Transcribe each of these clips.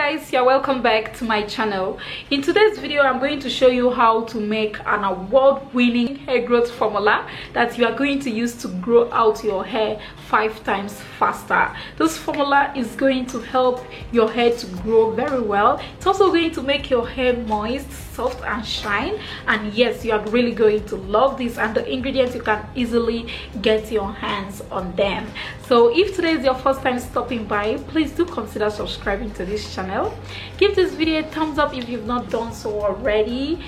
guys, you're welcome back to my channel. In today's video I'm going to show you how to make an award-winning hair growth formula that you are going to use to grow out your hair 5 times faster. This formula is going to help your hair to grow very well. It's also going to make your hair moist, soft and shine, and yes, you are really going to love this, and the ingredients you can easily get your hands on them. So if today is your first time stopping by, please do consider subscribing to this channel. Give this video a thumbs up if you've not done so already.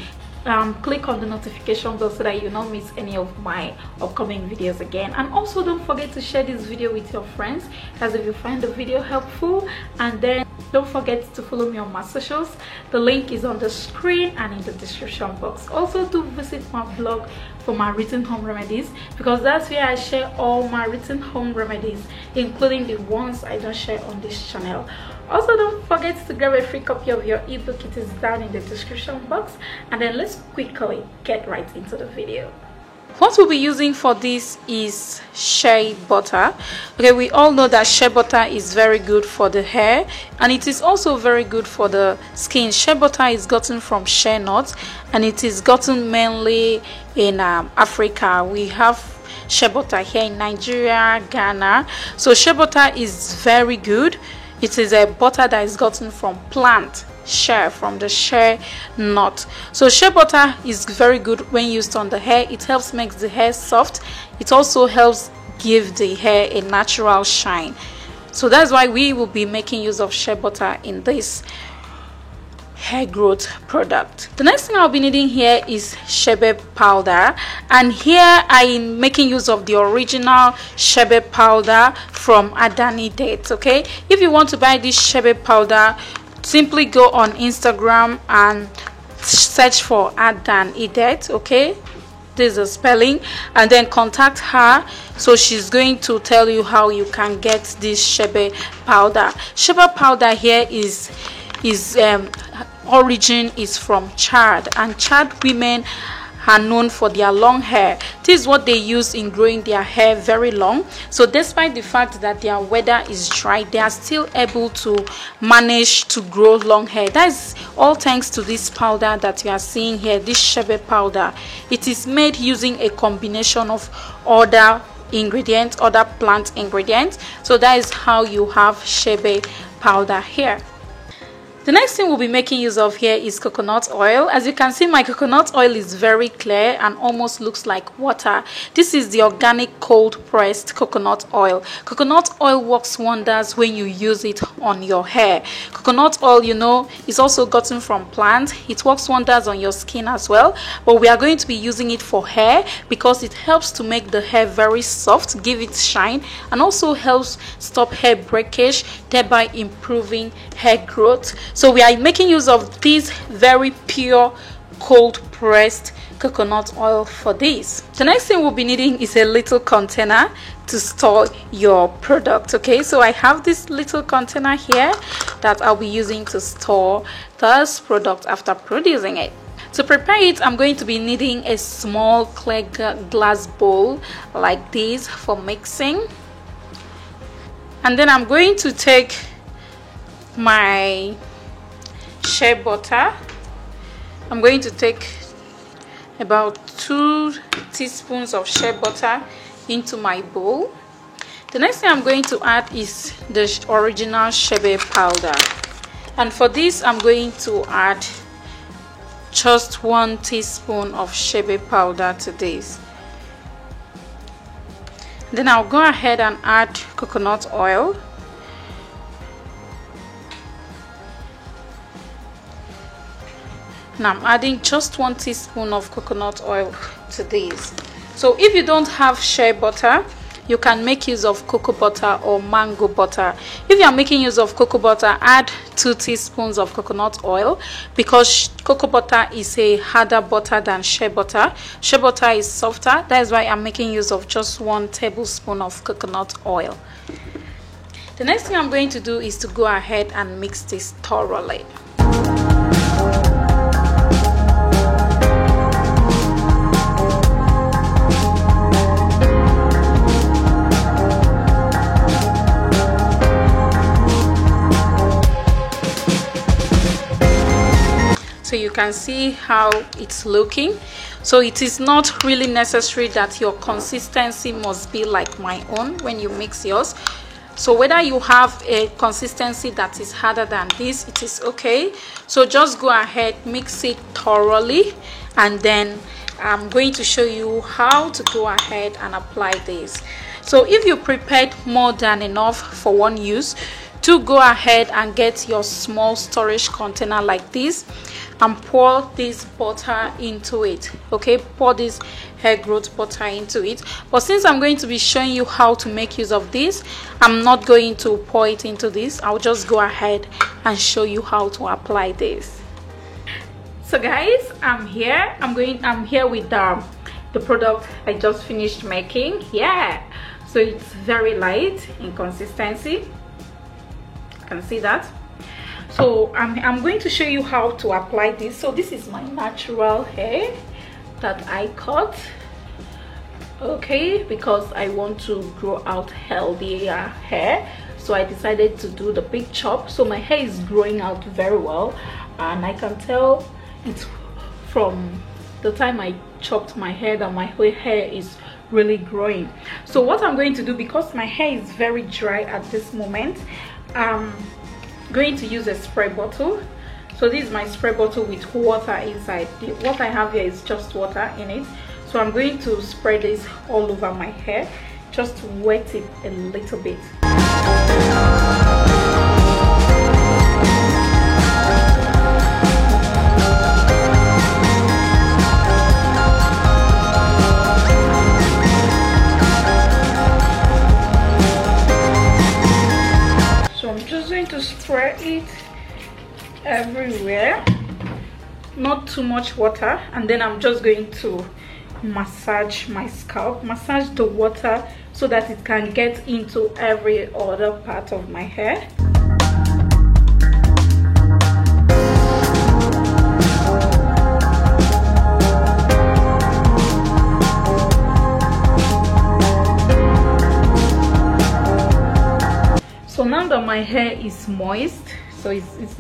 Click on the notification bell so that you don't miss any of my upcoming videos again, and also don't forget to share this video with your friends as if you find the video helpful. And then don't forget to follow me on my socials. The link is on the screen and in the description box. Also do visit my blog for my written home remedies, because that's where I share all my written home remedies, including the ones I don't share on this channel. Also don't forget to grab a free copy of your ebook. It is down in the description box. And then let's quickly get right into the video. What we'll be using for this is shea butter. Okay, we all know that shea butter is very good for the hair, and it is also very good for the skin. Shea butter is gotten from shea nuts, and it is gotten mainly in Africa. We have shea butter here in Nigeria, Ghana. So shea butter is very good. It is a butter that is gotten from plant shea, from the shea nut. So shea butter is very good when used on the hair. It helps make the hair soft. It also helps give the hair a natural shine. So that's why we will be making use of shea butter in this hair growth product. The next thing I'll be needing here is shebe powder, and here I am making use of the original shebe powder from Adani Dates. Okay, if you want to buy this shebe powder, simply go on Instagram and search for Adani Dates. Okay, this is the spelling, and then contact her. So she's going to tell you how you can get this shebe powder. Shebe powder here is origin is from Chad, and Chad women are known for their long hair. This is what they use in growing their hair very long. So despite the fact that their weather is dry, they are still able to manage to grow long hair. That is all thanks to this powder that you are seeing here, this shebe powder. It is made using a combination of other ingredients, other plant ingredients. So that is how you have shebe powder here. The next thing we'll be making use of here is coconut oil. As you can see, my coconut oil is very clear and almost looks like water. This is the organic cold pressed coconut oil. Coconut oil works wonders when you use it on your hair. Coconut oil, you know, is also gotten from plants. It works wonders on your skin as well, but we are going to be using it for hair because it helps to make the hair very soft, give it shine, and also helps stop hair breakage, thereby improving hair growth. So we are making use of this very pure cold pressed coconut oil for this. The next thing we'll be needing is a little container to store your product. Okay, so I have this little container here that I'll be using to store this product after producing it. To prepare it, I'm going to be needing a small clear glass bowl like this for mixing, and then I'm going to take my shea butter. I'm going to take about 2 teaspoons of shea butter into my bowl. The next thing I'm going to add is the original shebe powder, and for this I'm going to add just 1 teaspoon of shebe powder to this. Then I'll go ahead and add coconut oil. Now I'm adding just 1 teaspoon of coconut oil to this. So if you don't have shea butter, you can make use of cocoa butter or mango butter. If you are making use of cocoa butter, add 2 teaspoons of coconut oil, because cocoa butter is a harder butter than shea butter. Shea butter is softer. That is why I'm making use of just 1 tablespoon of coconut oil. The next thing I'm going to do is to go ahead and mix this thoroughly. can see how it's looking. So it is not really necessary that your consistency must be like my own when you mix yours. So whether you have a consistency that is harder than this, it is okay. So just go ahead, mix it thoroughly, and then I'm going to show you how to go ahead and apply this. So if you prepared more than enough for one use, to go ahead and get your small storage container like this and pour this butter into it. Okay, pour this hair growth butter into it. But since I'm going to be showing you how to make use of this, I'm not going to pour it into this. I'll just go ahead and show you how to apply this. So guys, I'm here with the product I just finished making. Yeah, so it's very light in consistency. You can see that. So I'm going to show you how to apply this. So this is my natural hair that I cut, okay, because I want to grow out healthier hair. So I decided to do the big chop. So my hair is growing out very well, and I can tell it's from the time I chopped my hair that my whole hair is really growing. So what I'm going to do, because my hair is very dry at this moment, I'm going to use a spray bottle. So this is my spray bottle with water inside. What I have here is just water in it. So I'm going to spray this all over my hair, just to wet it a little bit. To spray it everywhere, not too much water, and then I'm just going to massage my scalp, massage the water so that it can get into every other part of my hair. So now that my hair is moist, so it's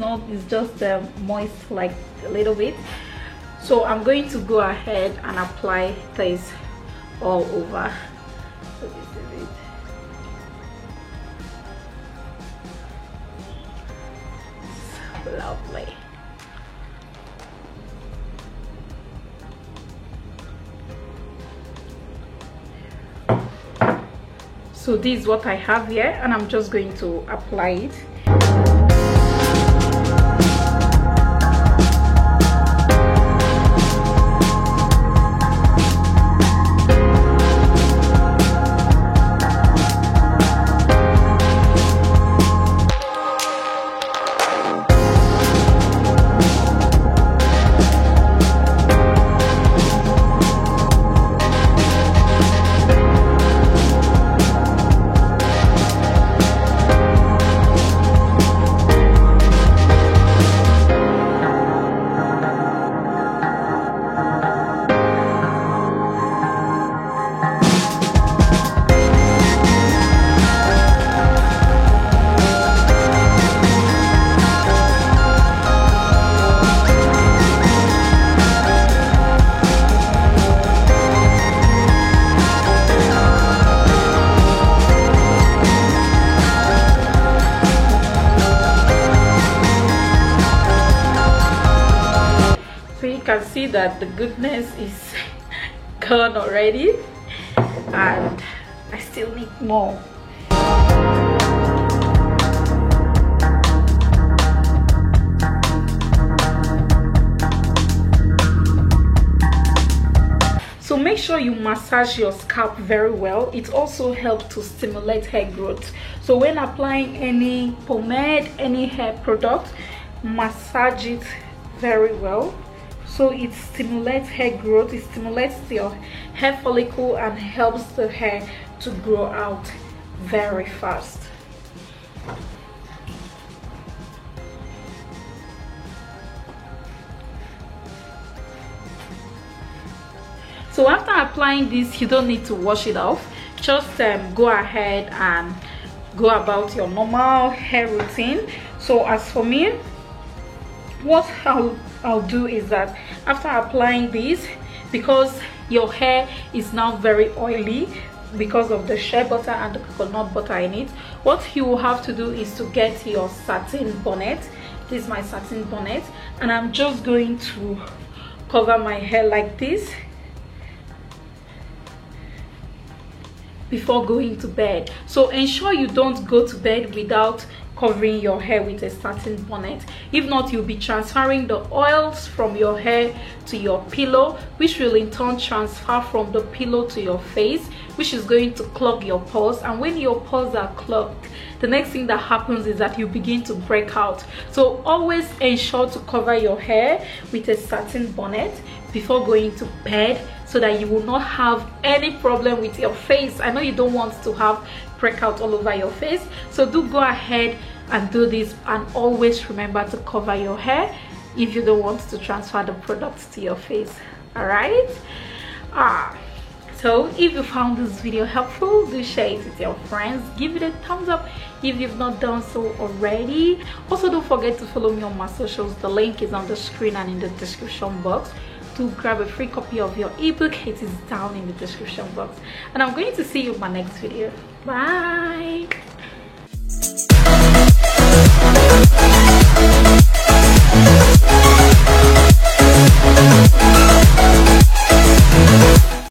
just moist like a little bit, so I'm going to go ahead and apply this all over. So this is it. So lovely. So this is what I have here, and I'm just going to apply it. Can see that the goodness is gone already, and I still need more. So make sure you massage your scalp very well. It also helps to stimulate hair growth. So when applying any pomade, any hair product, massage it very well. So it stimulates hair growth, it stimulates your hair follicle and helps the hair to grow out very fast. So after applying this, you don't need to wash it off. Just go ahead and go about your normal hair routine. So as for me, what I'll do is that after applying this, because your hair is now very oily because of the shea butter and the coconut butter in it, what you will have to do is to get your satin bonnet. This is my satin bonnet, and I'm just going to cover my hair like this before going to bed. So ensure you don't go to bed without covering your hair with a satin bonnet. If not, you'll be transferring the oils from your hair to your pillow, which will in turn transfer from the pillow to your face, which is going to clog your pores. And when your pores are clogged, the next thing that happens is that you begin to break out. So always ensure to cover your hair with a satin bonnet before going to bed, so that you will not have any problem with your face. I know you don't want to have breakout all over your face, so do go ahead and do this, and always remember to cover your hair if you don't want to transfer the products to your face. All right. So if you found this video helpful, do share it with your friends, give it a thumbs up if you've not done so already. Also, don't forget to follow me on my socials. The link is on the screen and in the description box. To grab a free copy of your ebook, it is down in the description box. And I'm going to see you in my next video. Bye.